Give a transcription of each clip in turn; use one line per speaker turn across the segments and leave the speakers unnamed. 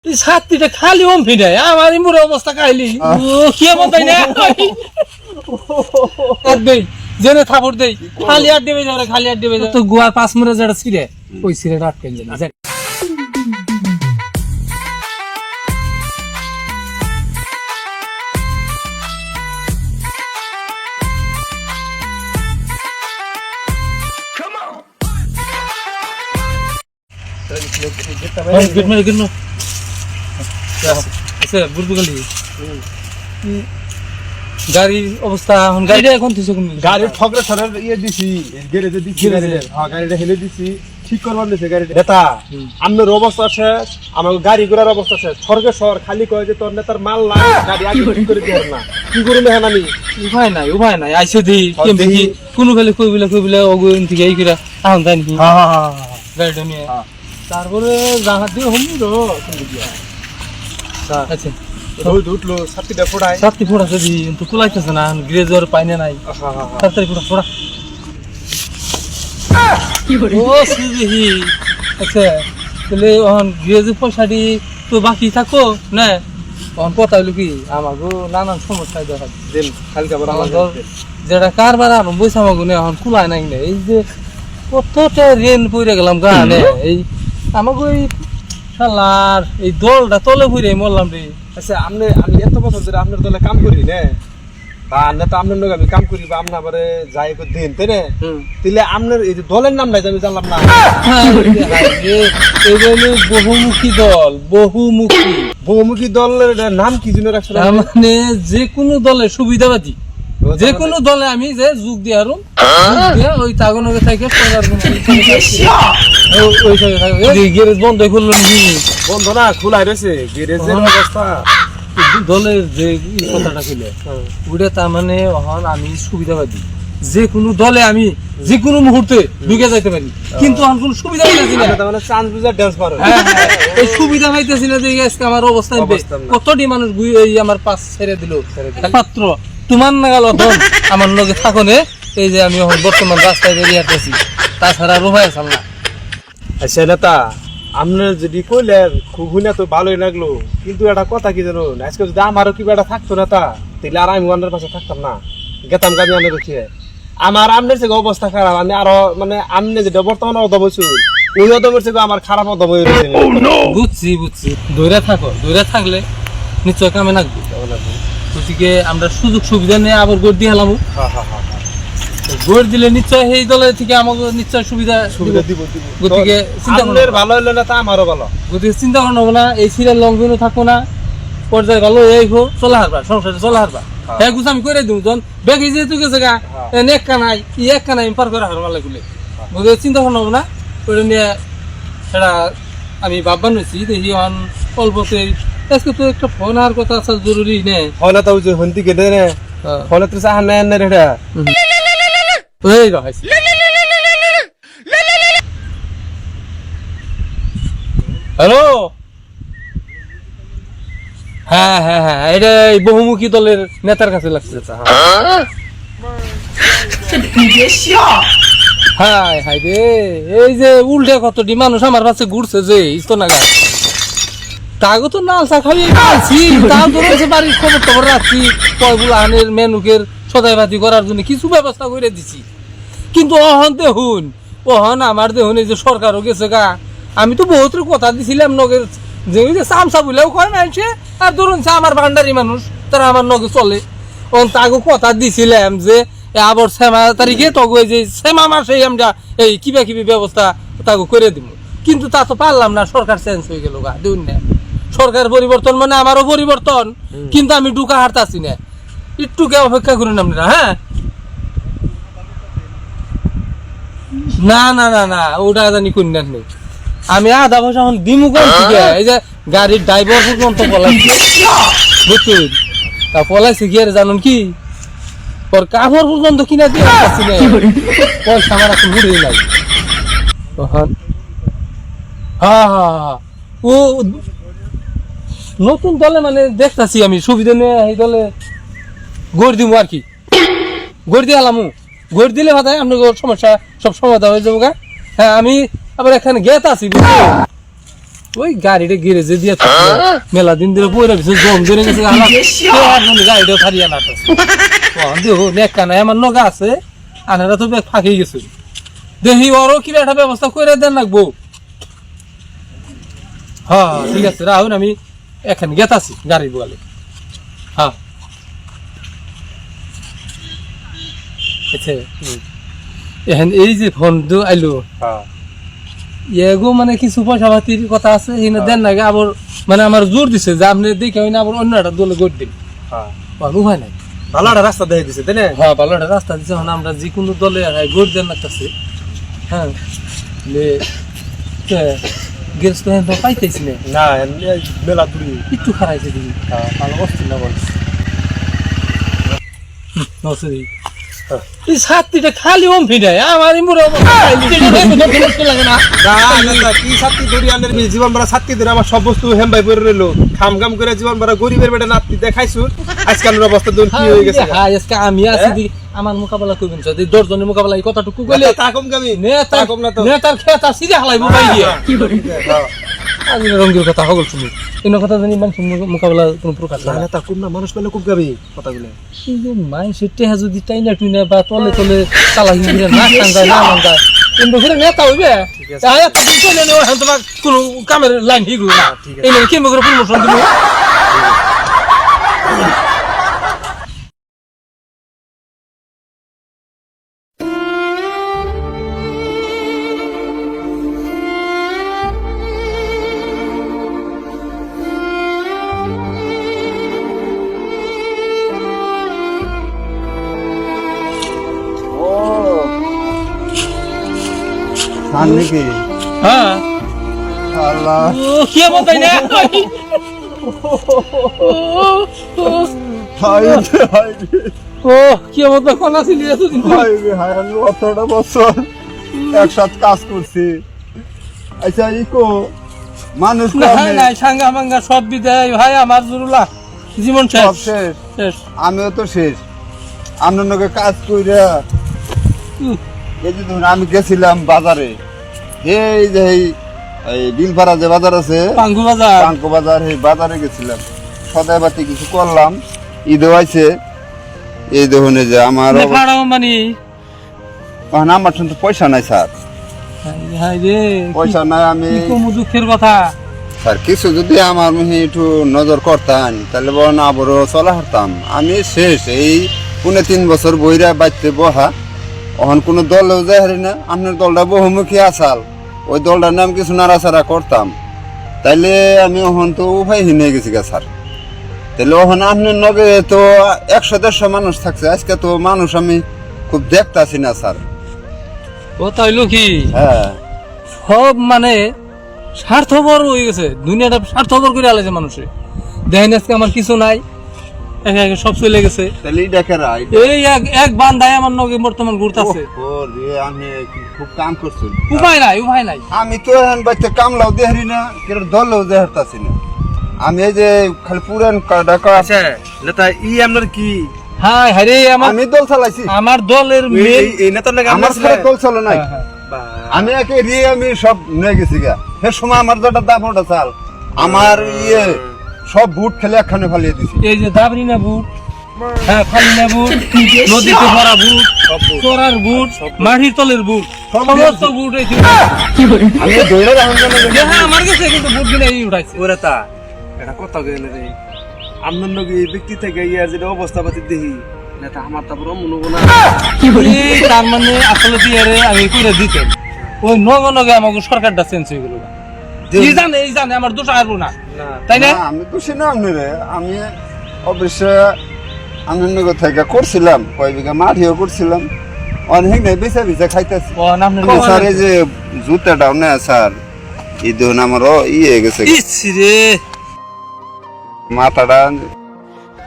ছাত্রীটা খালি ওম ফিরে আমার ইমুর অবস্থা খাইলি কি এমন তাই না দেই জেনে থাপড় দেই খালি আর দেবে যাবে খালি আর দেবে তো গোয়া 5 মিনিট যেটা ছিড়ে ওই ছিড়ে আটকে যায় গাড়ির অবস্থা এখন গাড়িটা এখন
গাড়ির ঠকরে সরের ইয়ে দিছি গ্যারেজে দিছি হ্যাঁ গাড়িটা হেলে দিছি ঠিক করবার দিছে গাড়িটা নেতা আপনার অবস্থা শেষ আমার গাড়ি ঘোড়ার অবস্থা শেষ সরকে সর খালি কয় যে তোর নেতার মাল না গাড়ি আগে ঠিক করে দিও না কি করবে হ্যাঁ আমি
উপায় নাই আইসে দি কি কোন বেলে কইবিলে অগুন থেকে এই কইরা আন জানি হ্যাঁ গাড়িটা নিয়ে তারপরে জাহাজ দিয়ে হমুরো কিন্তু দিয়া আচ্ছা
উঠলো ছাত্রীটা ফোড়ায়
ছাত্রী ফোড়াছে দি কিন্তু কুলাইতেছে না গ্রেজর পাইনে নাই ছাত্রী ফোড়া ও সুজি আচ্ছা তাহলে এখন গ্রেজের পয়সা দি তো বাকি থাকো না এখন কথা হইলো কি আমাকে নানান সমস্যা দেখা
দেন কালকে আবার আমার
যেটা কারবার আরম্ভ হয়েছে আমাকে এখন কুলায় নাই না এই যে কতটা রেন পড়ে গেলাম গানে এই আমাকে ওই শালার এই দলটা তলে পড়ে মরলাম রে
আচ্ছা আমি এত বছর ধরে আপনার দলে কাম করি না বা নেতা আপনার লোক আমি কাম করি বা আপনার আবারে যাই দিন তাই না তাহলে আপনার এই যে দলের নাম নাই আমি জানলাম না বহুমুখী দলের নাম কি জন্য রাখছে
মানে যে কোনো দলের সুবিধাবাদী যে কোনো দলে আমি যে যোগ দিয়ে আরো ওই তাগনকে থেকে গ্যারেজ বন্ধ করলো
বন্ধ না খোলাই রয়েছে গ্যারেজের অবস্থা
দলের যে কথাটা ছিল ওটা তার মানে এখন আমি সুবিধাবাদী যে কোনো দলে আমি যে কোনো মুহূর্তে ঢুকে যাইতে পারি কিন্তু এখন কোনো সুবিধা পাইতেছি না
মানে চান্স বুঝা ডান্স পারো
এই সুবিধা পাইতেছি না যে আজকে আমার অবস্থা কতটি মানুষ এই আমার পাশ ছেড়ে দিল মাত্র তোমার নাগাল ধন আমার লগে থাকনে এই যে আমি এখন বর্তমান রাস্তায় বেরিয়ে আসতেছি তাছাড়া রোহাই আসাম না
আচ্ছা নেতা আপনার যদি কইলেন খুব শুনে তো ভালোই লাগলো কিন্তু একটা কথা কি জানো আজকে যদি আমারও কিবা একটা থাকতো না তা তাহলে আর আমি ওয়ান্ডার পাশে থাকতাম না গেতাম গাড়ি আনে রুখিয়ে আমার আমনের থেকে অবস্থা খারাপ আমি আরো মানে আমনে যেটা বর্তমানে অদম হয়েছি ওই অদমের থেকে আমার খারাপ অদম হয়ে রয়েছে
বুঝছি দৌড়ে থাকলে নিশ্চয় কামে লাগবে গতিকে আমরা সুযোগ সুবিধা নিয়ে আবার গড় দিয়ে হলাম গড় দিলে নিশ্চয় সেই দলের থেকে আমাকে নিশ্চয় সুবিধা
দিব
গতিকে চিন্তা
ভালো হইলে না তা আমারও ভালো
গতিকে চিন্তা করা হবো না এই সিরিয়াল লঙ্ঘনও থাকবো না পর্যায়ে ভালো এই হোক চলা হারবা সংসারে চলা হারবা হ্যাঁ গুছ আমি করে দিব যখন বেগে যেহেতু গেছে গা একটা নাই পার করে হারবা লাগলে গতিকে চিন্তা করা হবো না ওটা নিয়ে সেটা আমি ভাববান হয়েছি দেখি অল্পতে আজকে তো একটা ফোন আর কথা আসা জরুরি নেই
ফোন তো যে হন্তি কেটে নে ফোনে তো সাহা নেন না রেটা
ওই রহাইছি হ্যালো হ্যাঁ এটা বহুমুখী দলের নেতার কাছে লাগছে হাই রে এই যে উল্টে কতটি মানুষ আমার কাছে ঘুরছে যে ইস্তনাগা তাগো তো নাল চা খাইয়ে খাইছি তাও ধরেছে বাড়ির খবর রাখছি কয়গুলো আনের মেনুকের সদাই ভাতি করার জন্য কিছু ব্যবস্থা করে দিছি কিন্তু অহন আমার দেখুন এই যে সরকারও গেছে গা আমি তো বহুত কথা দিছিলাম নগের যে ওই যে চামচা বলেও কয় মানুষে আর ধরুন আমার ভান্ডারি মানুষ তারা আমার নগে চলে তাগো কথা দিছিলাম যে আবার 6 তারিখে তগো এই যে 6 মাসে আমরা এই কিবা ব্যবস্থা তাগো করে দিব কিন্তু তা তো পারলাম না সরকার চেঞ্জ হয়ে গেল গা দেখুন না সরকার পরিবর্তন মানে আমারও পরিবর্তন কিন্তু আমি ঢুকা হারতাছি না একটুকে অপেক্ষা করেন আপনারা হ্যাঁ না ওটা জানি কন্যার নেই আমি আধা পয়সা এখন দিমু কোন থেকে এই যে গাড়ির ড্রাইভার পর্যন্ত পলাইছে বুঝছেন তা পলাইছে কি আর জানুন কি ওর কাপড় পর্যন্ত কিনা দিয়ে আসছি না পয়সা আমার এখন ঘুরে নাই হ্যাঁ ও নতুন দলে মানে দেখতাছি আমি সুবিধা নিয়ে এই দলে গড় দিব আর কি গড় দিয়ে আলামু গড় দিলে ভাতায় আপনার সমস্যা সব সমাধান হয়ে যাবো গা হ্যাঁ আমি আবার এখানে গেত আছি ওই গাড়িটা গ্যারেজে দিয়ে থাকলো মেলা দিন ধরে পয়রা দিছে জম ধরে গেছে গাড়িটা ছাড়িয়ে না তো দেখো নেকা নাই আমার নগা আছে আনারা তো ব্যাগ ফাঁকি গেছে দেখি ওরও কিবা একটা ব্যবস্থা করে দেন লাগবো হ্যাঁ ঠিক আছে রাহুল আমি এখানে গেতাছি গাড়ি বলে হ্যাঁ আচ্ছা এখন এই যে ফোন তো আইলো এগো মানে কিছু পয়সা পাতির কথা আছে এখানে দেন নাকি আবার মানে আমার জোর দিছে যে আপনি দেখে হইনা আবার অন্য একটা দলে গড় দিন উপায় নাই
ভালো একটা রাস্তা দেখে দিছে তাই না
হ্যাঁ ভালো একটা রাস্তা দিচ্ছে মানে আমরা যে কোনো দলে গড় দেন লাগতেছে হ্যাঁ গ্যাস তো এখন পাইতেছি না
না মেলা দূরে
একটু খারাইছে দিদি ভালো বসছি না বলছি নসে এই ছাত্রীটা খালি ওম ফিডায় আমার ইমুর লাগে না
কি ছাত্রী ধরি আনের জীবন ভরা ছাত্রী ধরে আমার সব বস্তু হেম্বাই পড়ে রইলো খাম খাম করে জীবন ভরা গরিবের বেটা নাতি দেখাইছু আজকালের অবস্থা দেখুন কি হয়ে গেছে
হ্যাঁ আজকে আমি আছি আমার মোকাবেলা করবেন যদি 10 জনের মোকাবেলা এই কথাটুকু কইলে
তা কম কামি
নেতা
কম না তো
নেতার খেতা সিধা হালাইবো ভাই দিয়ে কি করি আমি রঙের কথা হগল শুনি এই কথা জানি মানুষ মোকাবেলা কোনো প্রকার
না না তা কম না মানুষ পেলে খুব গাবি কথাগুলো
কিন্তু মানুষের টেহা যদি টাইনা টুইনা বা তলে তলে চালাহি ঘিরে না টাঙ্গায় না মাঙ্গায় কিন্তু ঘিরে নেতা হইবে তাই এতদিন চলে নেওয়া এখন তোমার কোনো কামের লাইন হিগুলো না এই নিয়ে কেমন করে প্রমোশন দিব
নাকি
হ্যাঁ
আল্লাহ
ও কি বলতাই না ও কি বলতা কোন আসিলি এতদিন
আমি অতটা বছর একসাথে কাজ করছি আচ্ছা ইকো মানুষ
নাই সাঙ্গা মাঙ্গা সব বিদায় ভাই আমার জুরুলা জীবন
সব
শেষ
শেষ আমিও তো শেষ আপনার নকে কাজ কইরা এই যে ধরুন আমি গেছিলাম বাজারে এই যে এই বিলপাড়া যে বাজার আছে
পাঙ্গু বাজার
পাঙ্কু বাজার এই বাজারে গেছিলাম সদাই বাতি কিছু করলাম ঈদও আছে এই দেখুন যে আমার
মানে
আমার তো পয়সা নাই স্যার
হাই রে
পয়সা নাই আমি
কম দুঃখের কথা
স্যার কিছু যদি আমার মুহে একটু নজর করতাম তাহলে বল আবারও চলা হারতাম আমি শেষ এই 3 বছর বইরা বাইতে বহা এখন কোনো দলেও যায় হারি না আপনার দলটা বহুমুখী আসাল ওই দলটার নাম কিছু নাড়াচাড়া করতাম তাইলে আমি ওখান তো উপায়হীন হয়ে গেছি গা স্যার তাহলে ওখান আপনার নগে তো 100-150 মানুষ থাকছে আজকে তো মানুষ আমি খুব দেখতাছি না স্যার
কথা হইলো কি
হ্যাঁ
সব মানে স্বার্থপর হয়ে গেছে দুনিয়াটা স্বার্থপর করে আলাইছে মানুষে দেখেন আজকে আমার কিছু নাই একে একে সব চলে গেছে
তাহলে দেখে রাই
এই এক বান্ধায় আমার নগে বর্তমান ঘুরতাছে
আমি খুব কাম করছি
উপায় নাই
আমি তো এখন বাইতে কামলাও দেহারি না কেন দলও দেহারতাছি না আমি এই যে খালি পুরান কাটা আছে নেতা আপনার কি
হাই হারে
আমি দল চালাইছি
আমার দলের মেন
এই নেতার লাগে আমার সাথে দল চলে নাই আমি একে রিয়ে আমি সব নিয়ে গেছি গা সে সময় আমার যেটা দাবটা চাল আমার সব বুট খেলে একখানে ফালিয়ে দিছি
এই যে দাবরি না বুট হ্যাঁ ফালি না বুট নদীতে ভরা বুট চড়ার বুট মাটির তলের বুট সমস্ত বুট এই
আমি দৌড়ে রাখুন
হ্যাঁ আমার কাছে কিন্তু বুট গুলো এই উঠাইছে
ওরে তা এটা কথা গেলে রে আপনার নবী ব্যক্তি থেকে ইয়ার যেটা অবস্থাপাতি দেখি নেতা আমার তারপর মনে হবো না
তার মানে আসলে দিয়ে আমি করে দিতেন ওই নগে আমাকে সরকারটা চেঞ্জ হয়ে গেল এই জানে আমার দোষ আসবো না তাই না
আমি তো শুনে আপনারে আমি অবশ্য আমি নগর থেকে করছিলাম কয় বিঘা মাটিও করছিলাম অনেক নেই বেচা বেচা খাইতেছি স্যার এই যে জুতাটাও না স্যার এই দেখুন আমারও হয়ে গেছে
রে
মাথাটা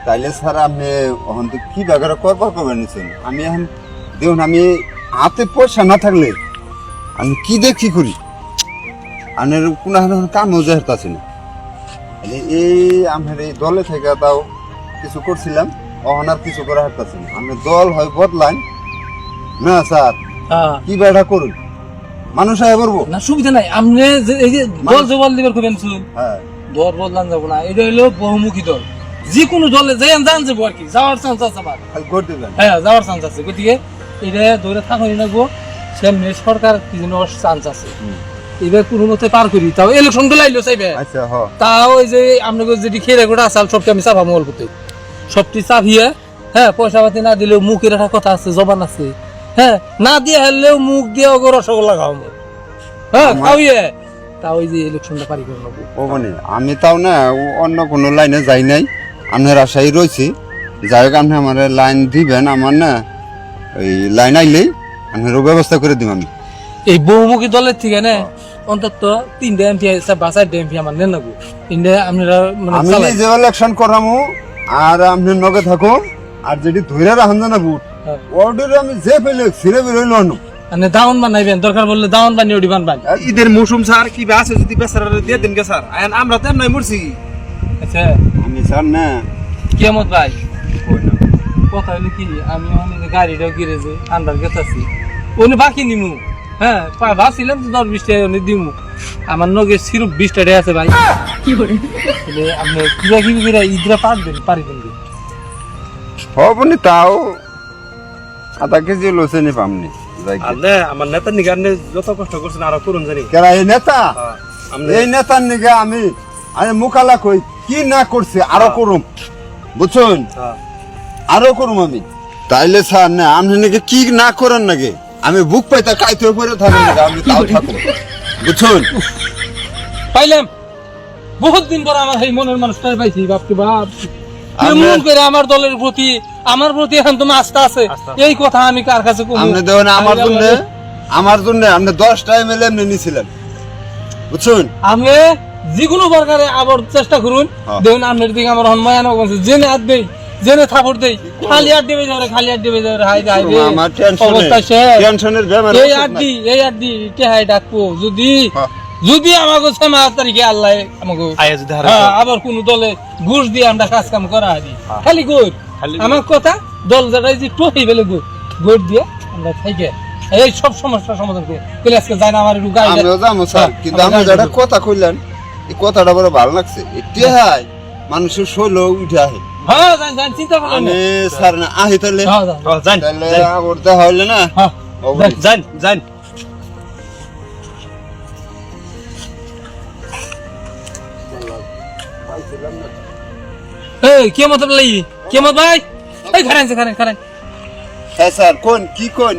তাইলে স্যার আপনি এখন তো কি ব্যাপারে করবার করবেন নিছেন আমি এখন দেখুন আমি হাতে পয়সা না থাকলে আমি কি দেখি করি আনের কোনো কাম হয়ে যাইতাছি না এই আমার এই দলে থেকে তাও কিছু করছিলাম অহন আর কিছু করে হাঁটতেছি না আমি দল হয় বদলান না স্যার কি বেড়া করুন
মানুষ আয় পড়বো
না সুবিধা নাই আপনি এই যে দল জবাল দিবার খুবেন শুন
হ্যাঁ
দল বদলান যাবো না এটা হলো বহুমুখী দল যে কোনো দলে যাই জান যাবো আর কি যাওয়ার চান্স আছে আমার
খালি ভোট দিবেন
হ্যাঁ যাওয়ার চান্স আছে গতিকে এটা ধরে থাকুন রাখবো সামনে সরকার কি যেন চান্স আছে এবার কোনো মতে পার করি তাও ইলেকশন তো লাইলো চাইবে
আচ্ছা হ
তাও ওই যে আপনাকে যদি খেয়ে রেখে আসাল সবটি আমি চাপা মল করতে সবটি চাপিয়ে হ্যাঁ পয়সা পাতি না দিলেও মুখের একটা কথা আছে জবান আছে হ্যাঁ না দিয়ে হলেও মুখ দিয়ে ওগো রসগোল্লা খাওয়াবো হ্যাঁ খাওয়িয়ে তা ওই যে ইলেকশনটা পারি করে নেবো
ও মানে আমি তাও না অন্য কোনো লাইনে যাই নাই আপনার আশাই রয়েছি যাই হোক আপনি আমার লাইন দিবেন আমার না ওই লাইন আইলেই আপনার ব্যবস্থা করে দিব আমি
এই বহুমুখী দলের থেকে না অন্তত 3টা এমপি বা 4টা এমপি আমার নেন নাগো তিনটা আপনারা মানে
আমি
চালাই।
নিজে ইলেকশন করামু আর আপনি নগে থাকো আর যেটি ধৈর্য রাখেন না বুট
হ্যাঁ।
অর্ডারে আমি যে পেলে ছিঁড়ে বেরোইল
মানে দাওন বানাইবেন দরকার বললে দাওন বানিয়ে ওটি বানবেন
ঈদের মৌসুম স্যার কি বা আছে যদি বেচারা দিয়ে দিন গে স্যার আইন আমরা তো এমনি মরছি
আচ্ছা
আমি স্যার না
কেমত ভাই কথা হলো কি আমি অনেক গাড়িটাও গিরেছে আন্ডার গেতাছি উনি বাকি নিমু হ্যাঁ ভাবছিলাম তো 10-20 টাকা উনি দিমু আমার নগে সিরপ 20 টাকা আছে ভাই কি করে আপনি কিবা কিবি করে ঈদরা পারি দেন
হবনি তাও আধা কেজি লোসেনি পামনি যাই
আলে আমার নেতার নিগে আপনি যত কষ্ট করছেন আরো করুন জানি
কেরা এই নেতা
আপনি
এই নেতার নিগে আমি মুখালা কই কি না করছে আরো করুম বুঝছেন আরো করুম আমি তাইলে স্যার না আপনি নাকি কি না করেন নাকি আমি বুক পাইতা কাইতে পরে থাকেন নাকি আমি তাও থাকুন বুঝছেন
পাইলাম বহুত দিন পর আমার এই মনের মানুষটার পাইছি বাপকে বাপ
আমি-
কেমন করে আমার দলের প্রতি আমার প্রতি এখন তোমার আস্থা আছে এই কথা আমি কার কাছে কমু?
আপনি দেখুন আমার
আরে
জন্য
আল্লাহ।
আমার জন্য আপনি 10টা এমএলএ এমনি নিছিলেন বুঝছেন
আমি যে কোনো প্রকারে আবার চেষ্টা করুন
হ্যাঁ।
দেখুন আপনার দিকে আমার হনমায়ান জেনে হাত দেই জেনে থাপড় দেই খালি হাত দেবে যাবে খালি হাত দেবে যাবে হাই হাই রে
আমার
অবস্থা শেষ
টেনশনের ব্যাপার
এই আড্ডি কে হাই ডাকবো যদি
হ্যাঁ।
যদি আমাকে 6 তারিখে আল্লাহ আমাকে
আয়া যদি হারে
হ্যাঁ, আবার কোন দলে ঘুষ দিয়ে আমরা কাজ কাম করা হারি
হ্যাঁ।
খালি গোট
খালি
আমার কথা দল যারা যে টোহি বেলে গোট দিয়ে আমরা থাইকে এই সব সমস্যার সমাধান করে তাহলে আজকে যায় না আমার একটু গাড়ি
আমিও যাবো স্যার কিন্তু আপনি যেটা কথা কইলেন এই কথাটা বড় ভালো লাগছে এটাই মানুষের শৈল উঠে আহে
হ্যাঁ যান চিন্তা করেন
আমি
না
স্যার না আহি তাহলে
হ্যাঁ যান
যান
তাহলে করতে হইলে না
হ্যাঁ
অবশ্যই।
যান যান
এই কেমত লাই কেমত ভাই এই খারান
হ্যাঁ স্যার কোন কি কোন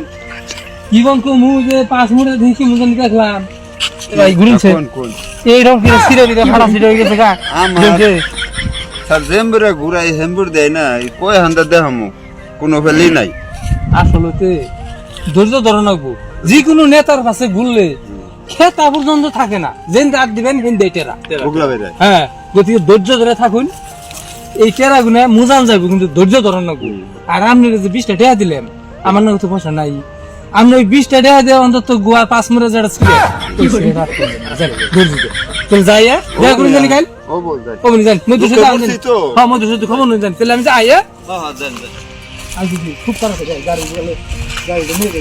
জীবন কো মু যে 5 মিনিট দেখি মুজন দেখলাম ভাই ঘুরছে
কোন কোন
এই রকম ফিরে সিরে দিতে ফাড়া সিরে হয়ে গেছে গা
আমার স্যার জেম্বুরে ঘুরাই হেম্বুর দেয় না এই কই হান্দা দেখামু কোনো ফেলি নাই
আসলে ধৈর্য ধরে রাখবো যে কোনো নেতার কাছে ঘুরলে খেতা পর্যন্ত থাকে না যেন রাত দিবেন হিন্দে টেরা
বুগলা বেড়ে
হ্যাঁ গতিকে ধৈর্য ধরে থাকুন এই টেরা গুনে মুজান যাবো কিন্তু ধৈর্য ধরে রাখবো আর আপনি যে 20টা টাকা দিলেন আমার নাকি তো পয়সা নাই আপনি ওই 20টা টাকা দিয়ে অন্তত গোয়া 5 মিনিট যেটা ছিল তুমি যাই দেখা করে জানি কাল
ও বল যাই
কমনি জান মধ্যে
দুঃখে
সাথে
পড়ছি তো।
হ্যাঁ মধ্যে সাথে খবর নিয়ে যান তাহলে আমি যাই
হ্যাঁ হ্যাঁ যান যান
খুব খারাপ গাড়ি গাড়ি নিয়ে